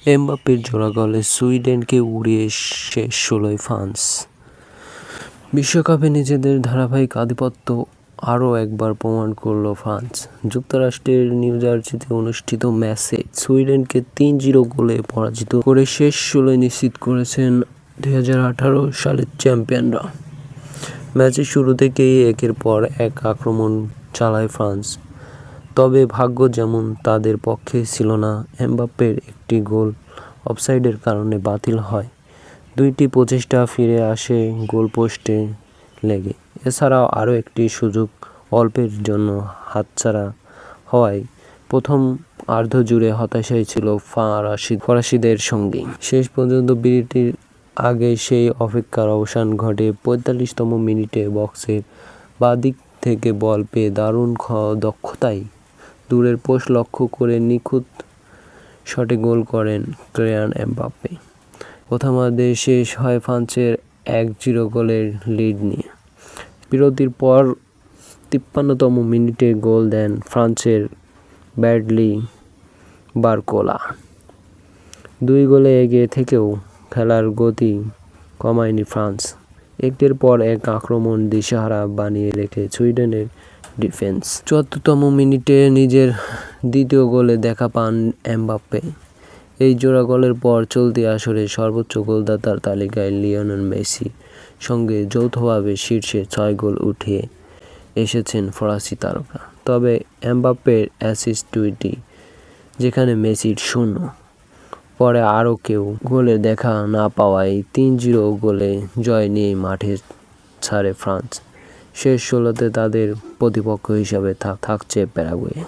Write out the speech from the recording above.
এমবাপ্পের জোড়া গোলে সুইডেনকে উড়িয়ে শেষ ১৬য় ফ্রান্স। বিশ্বকাপে নিজেদের ধারাবাহিক আধিপত্য আরও একবার প্রমাণ করল ফ্রান্স। যুক্তরাষ্ট্রের নিউ জার্সিতে অনুষ্ঠিত ম্যাচে সুইডেনকে ৩-০ গোলে পরাজিত করে শেষ ১৬ নিশ্চিত করেছেন ২০১৮ সালের চ্যাম্পিয়নরা। ম্যাচের শুরু থেকেই একের পর এক আক্রমণ চালায় ফ্রান্স, তবে ভাগ্য যেমন তাদের পক্ষে ছিল না। এমবাপ্পের একটি গোল অফসাইডের কারণে বাতিল হয়, দুইটি প্রচেষ্টা ফিরে আসে গোলপোস্টে লেগে। এছাড়াও আরও একটি সুযোগ অল্পের জন্য হাতছাড়া হওয়ায় প্রথম আর্ধ জুড়ে হতাশাই ছিল ফরাসিদের সঙ্গী। শেষ পর্যন্ত বিরতির আগে সেই অপেক্ষার অবসান ঘটে ৪৫তম মিনিটে। বক্সের বাঁদিক থেকে বল পেয়ে দারুণ দক্ষতায় দূরের পোস্ট লক্ষ্য করে নিখুঁত শটে গোল করেন কিলিয়ান এমবাপ্পে। প্রথমার্ধে শেষ হয় ফ্রান্সের ১-০ গোলের লিড নিয়ে। বিরতির পর ৫৩তম মিনিটে গোল দেন ফ্রান্সের ব্র্যাডলি বারকোলা। ২ গোলে এগিয়ে থেকেও খেলার গতি কমায়নি ফ্রান্স। একের পর এক আক্রমণ দিশেহারা বানিয়ে রেখে সুইডেনের ডিফেন্স। ৭৪তম মিনিটে নিজের দ্বিতীয় গোলে দেখা পান এমবাপ্পে। এই জোড়া গোলের পর চলতি আসরে সর্বোচ্চ গোলদাতার তালিকায় লিওনেল মেসির সঙ্গে যৌথভাবে শীর্ষে ৬ গোল উঠিয়ে এসেছেন ফরাসি তারকা। তবে এমবাপ্পের অ্যাসিস্ট ২টি, যেখানে মেসির ০। পরে আরও কেউ গোলে দেখা না পাওয়ায় ৩-০ গোলে জয় নিয়েই মাঠে ছাড়ে ফ্রান্স। শেষ ১৬তে তাদের প্রতিপক্ষ হিসেবে থাকছে প্যারাগুয়ে।